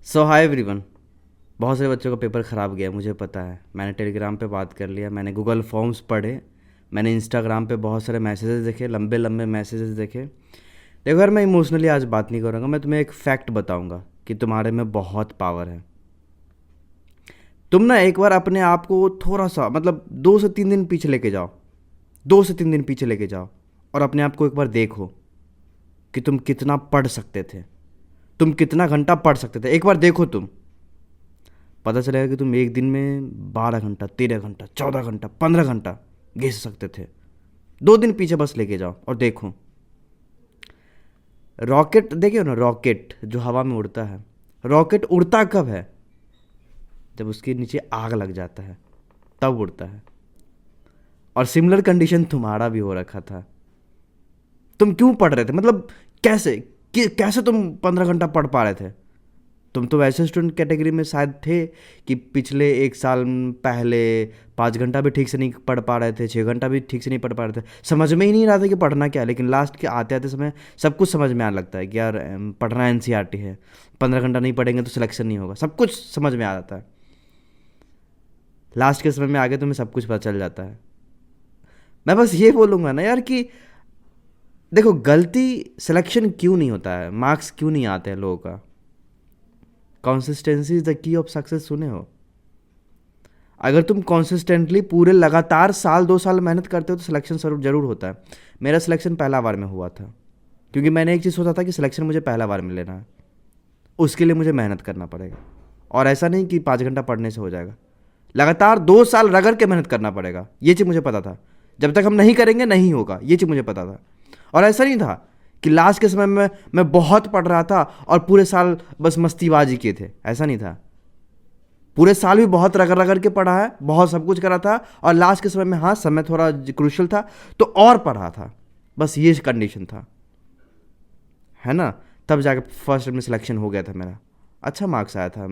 सो hi everyone. बहुत सारे बच्चों का पेपर ख़राब गया, मुझे पता है। मैंने टेलीग्राम पे बात कर लिया, मैंने गूगल फॉर्म्स पढ़े, मैंने इंस्टाग्राम पे बहुत सारे मैसेजेस देखे, लंबे लंबे मैसेजेस देखे। देखो यार, मैं इमोशनली आज बात नहीं करूँगा, मैं तुम्हें एक फैक्ट बताऊँगा कि तुम्हारे में बहुत पावर है। तुम ना एक बार अपने आप को थोड़ा सा मतलब 2 से 3 दिन पीछे लेके जाओ, 2 से 3 दिन पीछे लेके जाओ और अपने आप को एक बार देखो कि तुम कितना पढ़ सकते थे, तुम कितना घंटा पढ़ सकते थे। एक बार देखो, तुम पता चलेगा कि तुम एक दिन में 12 घंटा, 13 घंटा, 14 घंटा, 15 घंटा घिस सकते थे। 2 दिन पीछे बस लेके जाओ और देखो। रॉकेट देखिए ना, रॉकेट जो हवा में उड़ता है, रॉकेट उड़ता कब है? जब उसके नीचे आग लग जाता है, तब उड़ता है। और सिमिलर कंडीशन तुम्हारा भी हो रखा था। तुम क्यों पढ़ रहे थे, मतलब कैसे कैसे तुम 15 घंटा पढ़ पा रहे थे? तुम तो वैसे स्टूडेंट कैटेगरी में शायद थे कि पिछले 1 साल पहले 5 घंटा भी ठीक से नहीं पढ़ पा रहे थे, 6 घंटा भी ठीक से नहीं पढ़ पा रहे थे, समझ में ही नहीं रहा था कि पढ़ना क्या है। लेकिन लास्ट के आते आते समय सब कुछ समझ में आने लगता है कि यार पढ़ना एनसीईआरटी है, 15 घंटा नहीं पढ़ेंगे तो सिलेक्शन नहीं होगा, सब कुछ समझ में आ जाता है। लास्ट के समय में आगे तुम्हें सब कुछ पता चल जाता है। मैं बस ये बोलूँगा ना यार कि देखो, गलती सिलेक्शन क्यों नहीं होता है, मार्क्स क्यों नहीं आते हैं लोगों का? Consistency is the key of success, सुने हो? अगर तुम कंसिस्टेंटली पूरे लगातार साल 2 साल मेहनत करते हो तो सिलेक्शन जरूर होता है। मेरा सिलेक्शन पहला बार में हुआ था, क्योंकि मैंने एक चीज़ सोचा था कि सिलेक्शन मुझे पहला बार में लेना है, उसके लिए मुझे मेहनत करना पड़ेगा। और ऐसा नहीं कि 5 घंटा पढ़ने से हो जाएगा, लगातार 2 साल रगड़ के मेहनत करना पड़ेगा। ये चीज़ मुझे पता था, जब तक हम नहीं करेंगे नहीं होगा, ये चीज़ मुझे पता था। और ऐसा नहीं था कि लास्ट के समय में मैं बहुत पढ़ रहा था और पूरे साल बस मस्तीबाजी किए थे, ऐसा नहीं था। पूरे साल भी बहुत रगड़ रगड़ के पढ़ा है, बहुत सब कुछ करा था, और लास्ट के समय में हाँ समय थोड़ा क्रूशल था तो और पढ़ा था। बस ये कंडीशन था, है ना? तब जाके फर्स्ट में सिलेक्शन हो गया था मेरा, अच्छा मार्क्स आया था।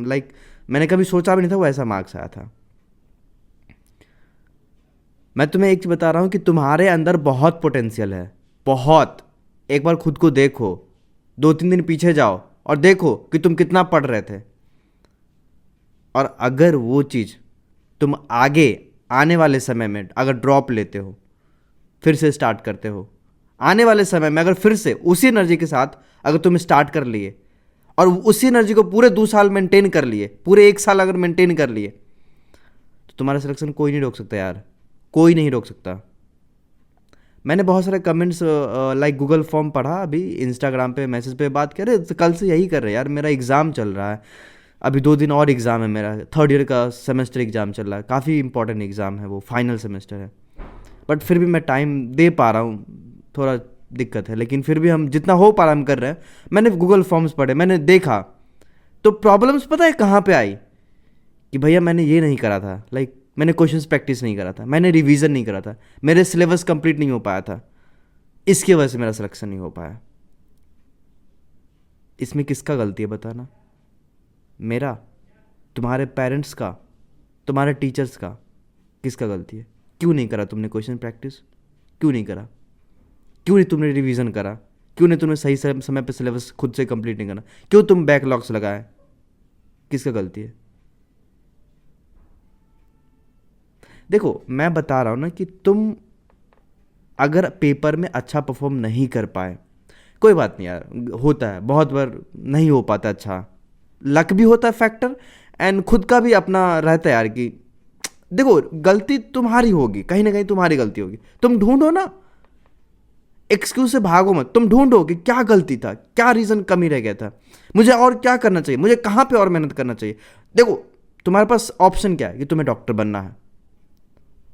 लाइक मैंने कभी सोचा भी नहीं था वो ऐसा मार्क्स आया था। मैं तुम्हें एक चीज़ बता रहा हूँ कि तुम्हारे अंदर बहुत पोटेंशियल है, बहुत। एक बार खुद को देखो, 2-3 दिन पीछे जाओ और देखो कि तुम कितना पढ़ रहे थे। और अगर वो चीज़ तुम आगे आने वाले समय में अगर ड्रॉप लेते हो, फिर से स्टार्ट करते हो, आने वाले समय में अगर फिर से उसी एनर्जी के साथ अगर तुम स्टार्ट कर लिए और उसी एनर्जी को पूरे 2 साल मेंटेन कर लिए, पूरे 1 साल अगर मेंटेन कर लिए, तो तुम्हारा सिलेक्शन कोई नहीं रोक सकता यार, कोई नहीं रोक सकता। मैंने बहुत सारे कमेंट्स लाइक गूगल फॉर्म पढ़ा, अभी इंस्टाग्राम पे मैसेज पे बात कर रहे तो कल से यही कर रहे यार, मेरा एग्ज़ाम चल रहा है, अभी 2 दिन और एग्ज़ाम है मेरा, थर्ड ईयर का सेमेस्टर एग्ज़ाम चल रहा है, काफ़ी इंपॉर्टेंट एग्ज़ाम है, वो फाइनल सेमेस्टर है। बट फिर भी मैं टाइम दे पा रहा हूँ, थोड़ा दिक्कत है, लेकिन फिर भी हम जितना हो पा रहा हम कर रहे हैं। मैंने गूगल फॉर्म्स पढ़े, मैंने देखा, तो प्रॉब्लम्स पता है कहाँ पे आई? कि भैया मैंने ये नहीं करा था, लाइक मैंने क्वेश्चंस प्रैक्टिस नहीं करा था, मैंने रिवीजन नहीं करा था, मेरे सिलेबस कंप्लीट नहीं हो पाया था, इसकी वजह से मेरा सिलेक्शन नहीं हो पाया। इसमें किसका गलती है बताना? मेरा, तुम्हारे पेरेंट्स का, तुम्हारे टीचर्स का? किसका गलती है? क्यों नहीं करा तुमने क्वेश्चन प्रैक्टिस? क्यों नहीं करा? क्यों नहीं तुमने रिवीजन करा? क्यों नहीं तुमने सही समय पे सिलेबस खुद से कंप्लीट नहीं करा? क्यों तुम बैकलॉग्स लगाए? किसका गलती है? देखो मैं बता रहा हूँ ना कि तुम अगर पेपर में अच्छा परफॉर्म नहीं कर पाए, कोई बात नहीं यार, होता है, बहुत बार नहीं हो पाता अच्छा, लक भी होता है फैक्टर, एंड खुद का भी अपना रहता है यार कि देखो गलती तुम्हारी होगी, कहीं ना कहीं तुम्हारी गलती होगी, तुम ढूंढो ना, एक्सक्यूज से भागो मत, तुम ढूंढो कि क्या गलती था, क्या रीज़न कमी रह गया था, मुझे और क्या करना चाहिए, मुझे कहाँ पे और मेहनत करना चाहिए। देखो तुम्हारे पास ऑप्शन क्या है कि तुम्हें डॉक्टर बनना है,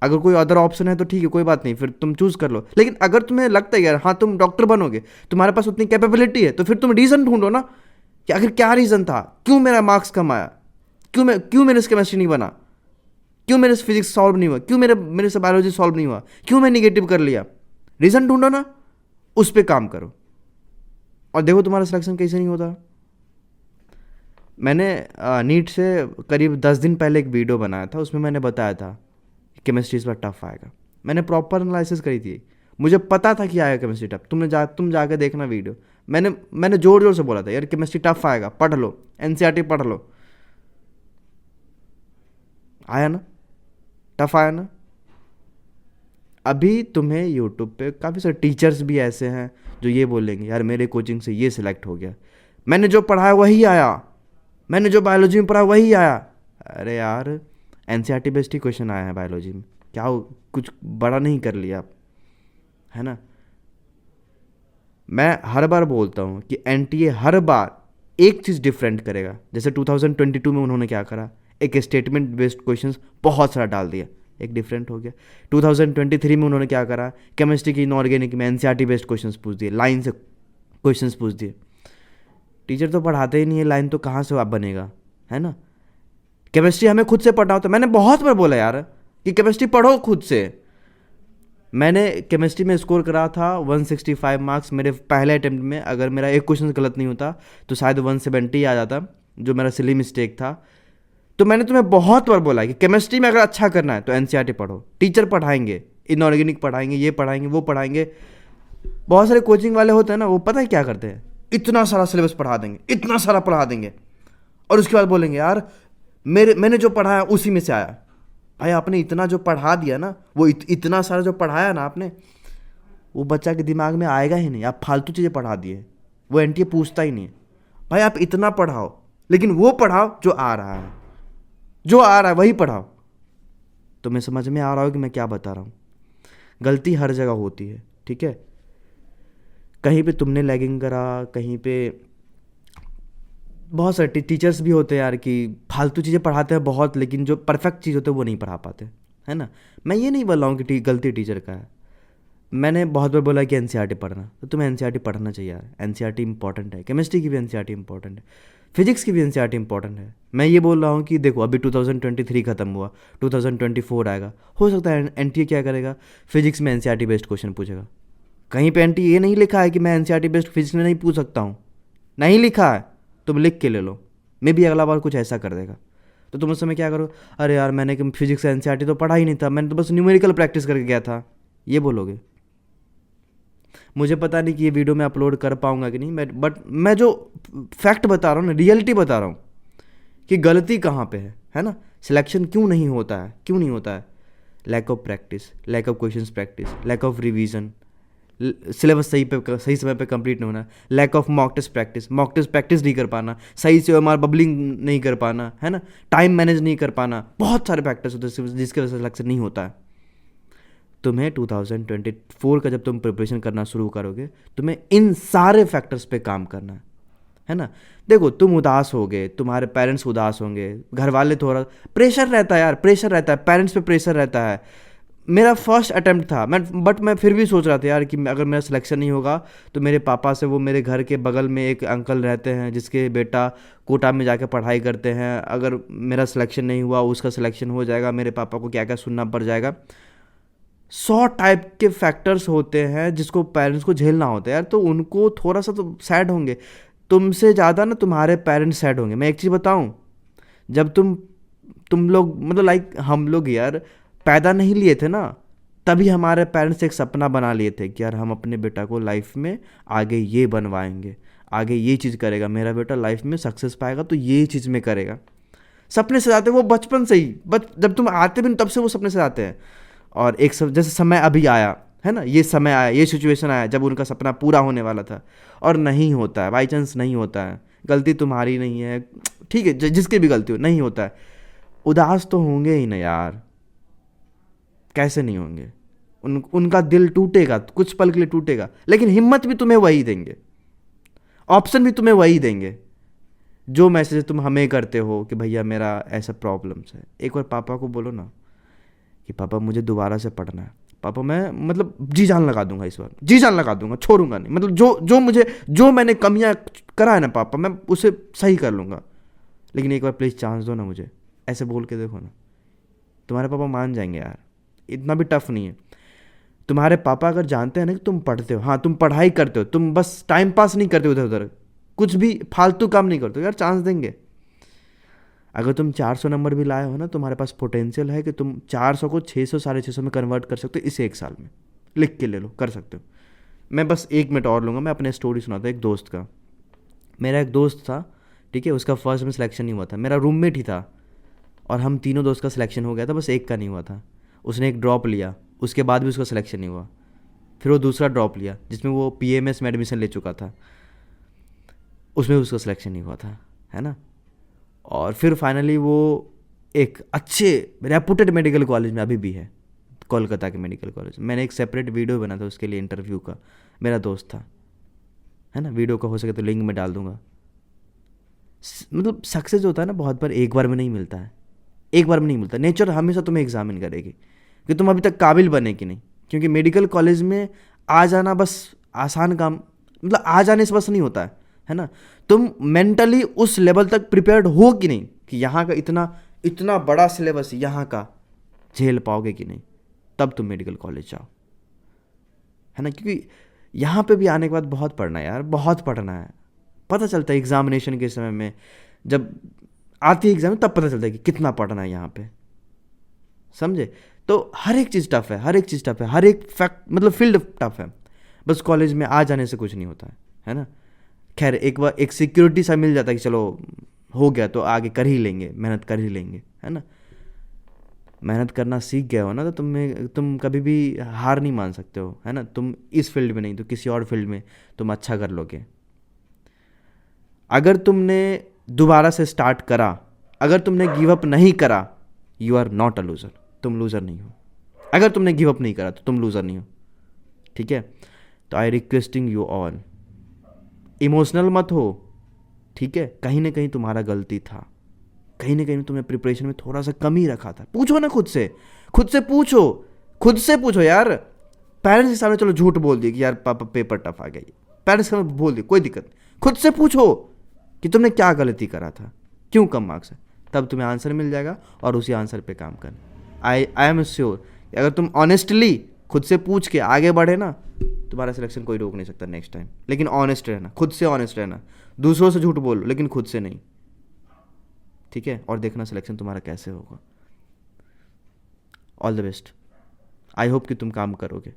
अगर कोई अदर ऑप्शन है तो ठीक है, कोई बात नहीं, फिर तुम चूज कर लो। लेकिन अगर तुम्हें लगता है यार हाँ तुम डॉक्टर बनोगे, तुम्हारे पास उतनी कैपेबिलिटी है, तो फिर तुम रीज़न ढूंढो ना कि आखिर क्या रीज़न था, क्यों मेरा मार्क्स कम आया, क्यों मेरे से केमिस्ट्री नहीं बना, क्यों मेरे से फिजिक्स सॉल्व नहीं हुआ, क्यों मेरे से बायोलॉजी सॉल्व नहीं हुआ, क्यों मैं निगेटिव कर लिया। रीज़न ढूंढो ना, उस पर काम करो और देखो तुम्हारा सिलेक्शन कैसे नहीं होता। मैंने नीट से करीब 10 दिन पहले एक वीडियो बनाया था, उसमें मैंने बताया था केमिस्ट्री इस बार टफ आएगा, मैंने प्रॉपर एनालिसिस करी थी, मुझे पता था कि आएगा केमिस्ट्री टफ। तुम जाकर देखना वीडियो, मैंने मैंने जोर जोर से बोला था यार केमिस्ट्री टफ आएगा, पढ़ लो, एनसीईआरटी पढ़ लो। आया ना, टफ आया ना। अभी तुम्हें यूट्यूब पे काफ़ी सारे टीचर्स भी ऐसे हैं जो ये बोलेंगे यार मेरे कोचिंग से ये सिलेक्ट हो गया, मैंने जो पढ़ाया वही आया, मैंने जो बायोलॉजी में पढ़ा वही आया। अरे यार एनसीईआरटी बेस्ड ही क्वेश्चन आया है बायोलॉजी में, क्या कुछ बड़ा नहीं कर लिया आप, है ना। मैं हर बार बोलता हूँ कि एनटीए हर बार एक चीज़ डिफरेंट करेगा। जैसे 2022 में उन्होंने क्या करा, एक स्टेटमेंट बेस्ड क्वेश्चंस बहुत सारा डाल दिया, एक डिफरेंट हो गया। 2023 में उन्होंने क्या करा, केमिस्ट्री की इनऑर्गेनिक में एनसीईआरटी बेस्ड क्वेश्चंस पूछ दिए, लाइन से क्वेश्चंस पूछ दिए। टीचर तो पढ़ाते ही नहीं है, लाइन तो कहाँ से आप बनेगा, है ना। केमिस्ट्री हमें खुद से पढ़ना होता है। मैंने बहुत बार बोला यार कि केमिस्ट्री पढ़ो खुद से। मैंने केमिस्ट्री में स्कोर करा था 165 मार्क्स मेरे पहले अटेम्प्ट में। अगर मेरा एक क्वेश्चन गलत नहीं होता तो शायद 170 आ जाता, जो मेरा सिली मिस्टेक था। तो मैंने तुम्हें बहुत बार बोला कि केमिस्ट्री में अगर अच्छा करना है तो एनसीईआरटी पढ़ो, टीचर पढ़ाएंगे, इनऑर्गेनिक पढ़ाएंगे, ये पढ़ाएंगे, वो पढ़ाएंगे। बहुत सारे कोचिंग वाले होते हैं ना, वो पता है क्या करते हैं, इतना सारा सिलेबस पढ़ा देंगे, इतना सारा पढ़ा देंगे, और उसके बाद बोलेंगे यार मैंने जो पढ़ाया उसी में से आया। भाई आपने इतना जो पढ़ा दिया ना, वो इतना सारा जो पढ़ाया ना आपने, वो बच्चा के दिमाग में आएगा ही नहीं। आप फालतू चीज़ें पढ़ा दिए, वो एनटीए पूछता ही नहीं है। भाई आप इतना पढ़ाओ, लेकिन वो पढ़ाओ जो आ रहा है, जो आ रहा है वही पढ़ाओ। तो मैं समझ में आ रहा हूँ कि मैं क्या बता रहा हूँ। गलती हर जगह होती है, ठीक है। कहीं पे तुमने लैगिंग करा, कहीं पे बहुत सारे टीचर्स भी होते हैं यार कि फालतू चीज़ें पढ़ाते हैं बहुत, लेकिन जो परफेक्ट चीज़ होते है वो नहीं पढ़ा पाते, है ना। मैं ये नहीं बोल रहा हूँ कि गलती टीचर का है। मैंने बहुत बार बोला कि एनसीईआरटी पढ़ना, तो तुम्हें एनसीईआरटी पढ़ना चाहिए यार। एनसीईआरटी इंपॉर्टेंट है, केमिस्ट्री की भी एनसीईआरटी इंपॉर्टेंट है, फिजिक्स की भी एनसीईआरटी इंपॉर्टेंट है। मैं ये बोल रहा हूँ कि देखो अभी 2023 खत्म हुआ, 2024 आएगा, हो सकता है एनटीए क्या करेगा, फिजिक्स में एनसीईआरटी बेस्ड क्वेश्चन पूछेगा। कहीं पे एनटीए ये नहीं लिखा है कि मैं एनसीईआरटी बेस्ड फिजिक्स में नहीं पूछ सकता हूँ, नहीं लिखा है, तुम लिख के ले लो। मे भी अगला बार कुछ ऐसा कर देगा, तो तुम उस समय क्या करो, अरे यार मैंने फिजिक्स एनसीईआरटी तो पढ़ा ही नहीं था, मैंने तो बस न्यूमेरिकल प्रैक्टिस करके गया था, ये बोलोगे। मुझे पता नहीं कि ये वीडियो मैं अपलोड कर पाऊंगा कि नहीं, बट मैं जो फैक्ट बता रहा हूँ ना, रियलिटी बता रहा हूँ कि गलती कहाँ पे है ना। सिलेक्शन क्यों नहीं होता है, क्यों नहीं होता है, lack of practice, lack of questions practice, lack of revision, syllabus सही समय पे कंप्लीट नहीं होना, lack of mock test practice नहीं कर पाना, सही से ओएमआर बबलिंग नहीं कर पाना, है ना, टाइम मैनेज नहीं कर पाना, बहुत सारे फैक्टर्स होते हैं जिसकी वजह से सिलेक्शन नहीं होता है। तुम्हें 2024 का जब तुम प्रिपरेशन करना शुरू करोगे, तुम्हें इन सारे फैक्टर्स पे काम करना है ना। देखो तुम उदास होगे, तुम्हारे पेरेंट्स उदास होंगे, घर वाले थोड़ा प्रेशर रहता है यार, प्रेशर रहता है, पेरेंट्स पे प्रेशर रहता है। मेरा फर्स्ट अटैम्प्ट था मैं फिर भी सोच रहा था यार कि अगर मेरा सिलेक्शन नहीं होगा तो मेरे पापा से, वो मेरे घर के बगल में एक अंकल रहते हैं जिसके बेटा कोटा में जाके पढ़ाई करते हैं, अगर मेरा सिलेक्शन नहीं हुआ उसका सिलेक्शन हो जाएगा, मेरे पापा को क्या क्या सुनना पड़ जाएगा। 100 टाइप के फैक्टर्स होते हैं जिसको पेरेंट्स को झेलना होता है यार, तो उनको थोड़ा सा तो सैड होंगे। तुमसे ज़्यादा ना तुम्हारे पेरेंट्स सैड होंगे। मैं एक चीज़ बताऊं, जब तुम लोग मतलब लाइक हम लोग यार पैदा नहीं लिए थे ना, तभी हमारे पेरेंट्स एक सपना बना लिए थे कि यार हम अपने बेटा को लाइफ में आगे ये बनवाएंगे, आगे ये चीज़ करेगा, मेरा बेटा लाइफ में सक्सेस पाएगा तो ये चीज़ में करेगा। सपने से आते हैं वो बचपन से ही, जब तुम आते भी तब से वो सपने से आते हैं। और एक जैसे समय अभी आया है ना, ये समय आया, ये सिचुएशन आया जब उनका सपना पूरा होने वाला था और नहीं होता है, बाई चांस नहीं होता है। गलती तुम्हारी नहीं है, ठीक है, जिसकी भी गलती हो, नहीं होता है, उदास तो होंगे ही ना यार, कैसे नहीं होंगे। उनका दिल टूटेगा, कुछ पल के लिए टूटेगा, लेकिन हिम्मत भी तुम्हें वही देंगे, ऑप्शन भी तुम्हें वही देंगे जो मैसेज तुम हमें करते हो कि भैया मेरा ऐसा प्रॉब्लम्स है। एक बार पापा को बोलो ना कि पापा मुझे दोबारा से पढ़ना है, पापा मैं मतलब जी जान लगा दूंगा, इस बार जी जान लगा दूंगा, छोड़ूंगा नहीं, मतलब जो मैंने कमियां करा है ना पापा, मैं उसे सही कर लूँगा, लेकिन एक बार प्लीज़ चांस दो ना मुझे। ऐसे बोल के देखो ना, तुम्हारे पापा मान जाएंगे यार, इतना भी टफ नहीं है। तुम्हारे पापा अगर जानते हैं ना कि तुम पढ़ते हो, हाँ तुम पढ़ाई करते हो, तुम बस टाइम पास नहीं करते उधर उधर, कुछ भी फालतू काम नहीं करते हो यार, चांस देंगे। अगर तुम 400 नंबर भी लाए हो ना, तुम्हारे पास पोटेंशियल है कि तुम 400 को 600 650 में कन्वर्ट कर सकते हो इस एक साल में, लिख के ले लो, कर सकते हो। मैं बस 1 मिनट और लूँगा, मैं अपने स्टोरी सुनाता हूँ एक दोस्त का। मेरा एक दोस्त था, ठीक है, उसका फर्स्ट में सिलेक्शन नहीं हुआ था, मेरा रूममेट ही था, और हम तीनों दोस्त का सिलेक्शन हो गया था, बस एक का नहीं हुआ था। उसने एक ड्रॉप लिया, उसके बाद भी उसका सिलेक्शन नहीं हुआ। फिर वो दूसरा ड्रॉप लिया जिसमें वो पीएमएस में एडमिशन ले चुका था, उसमें भी उसका सिलेक्शन नहीं हुआ था, है ना। और फिर फाइनली वो एक अच्छे रेपुटेड मेडिकल कॉलेज में अभी भी है, कोलकाता के मेडिकल कॉलेज। मैंने एक सेपरेट वीडियो बना था उसके लिए, इंटरव्यू का, मेरा दोस्त था, है ना। वीडियो का हो सके तो लिंक में डाल दूंगा। मतलब सक्सेस होता है ना बहुत बार एक बार में नहीं मिलता है, एक बार में नहीं मिलता। नेचर हमेशा तुम्हें एग्जामिन करेगी कि तुम अभी तक काबिल बने कि नहीं, क्योंकि मेडिकल कॉलेज में आ जाना बस आसान काम, मतलब आ जाने से बस नहीं होता है ना। तुम मेंटली उस लेवल तक प्रिपेयर्ड हो कि नहीं, कि यहाँ का इतना इतना बड़ा सिलेबस यहाँ का झेल पाओगे कि नहीं, तब तुम मेडिकल कॉलेज जाओ, है ना। क्योंकि यहाँ पे भी आने के बाद बहुत पढ़ना है यार, बहुत पढ़ना है। पता चलता है एग्जामिनेशन के समय में, जब आती है एग्जाम तब पता चलता है कि कितना पढ़ना है यहाँ पे, समझे। तो हर एक चीज़ टफ है, हर एक चीज़ टफ है, हर एक फैक्ट मतलब फील्ड टफ है। बस कॉलेज में आ जाने से कुछ नहीं होता है ना। खैर एक बार एक सिक्योरिटी सा मिल जाता है कि चलो हो गया तो आगे कर ही लेंगे, मेहनत कर ही लेंगे, है ना। मेहनत करना सीख गए हो ना तो तुम कभी भी हार नहीं मान सकते हो, है ना। तुम इस फील्ड में नहीं तो किसी और फील्ड में तुम अच्छा कर लोगे। अगर तुमने दोबारा से स्टार्ट करा, अगर तुमने गिव अप नहीं करा, you are not a loser, तुम लूज़र नहीं हो। अगर तुमने गिव अप नहीं करा तो तुम लूज़र नहीं हो, ठीक है। तो आई रिक्वेस्टिंग यू ऑल, इमोशनल मत हो, ठीक है। कहीं ना कहीं तुम्हारा गलती था, कहीं ना कहीं तुमने प्रिपरेशन में थोड़ा सा कम ही रखा था। पूछो ना खुद से, खुद से पूछो, खुद से पूछो यार। पेरेंट्स के सामने चलो झूठ बोल दिए कि यार पापा पेपर टफ आ गया, पेरेंट्स के सामने बोल दिए, कोई दिक्कत नहीं। खुद से पूछो कि तुमने क्या गलती करा था, क्यों कम मार्क्स है, तब तुम्हें आंसर मिल जाएगा और उसी आंसर पे काम करना। आई एम श्योर अगर तुम ऑनेस्टली खुद से पूछ के आगे बढ़े ना, तुम्हारा सिलेक्शन कोई रोक नहीं सकता नेक्स्ट टाइम। लेकिन ऑनेस्ट रहना, खुद से ऑनेस्ट रहना, दूसरों से झूठ बोलो लेकिन खुद से नहीं, ठीक है। और देखना सिलेक्शन तुम्हारा कैसे होगा। All the best, I hope कि तुम काम करोगे,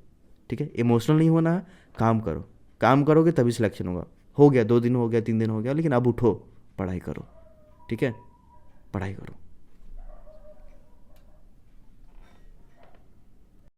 ठीक है। इमोशनल नहीं होना है, काम करो, काम करोगे तभी सिलेक्शन होगा। हो गया 2 दिन हो गया 3 दिन हो गया, लेकिन अब उठो, पढ़ाई करो, ठीक है, पढ़ाई करो।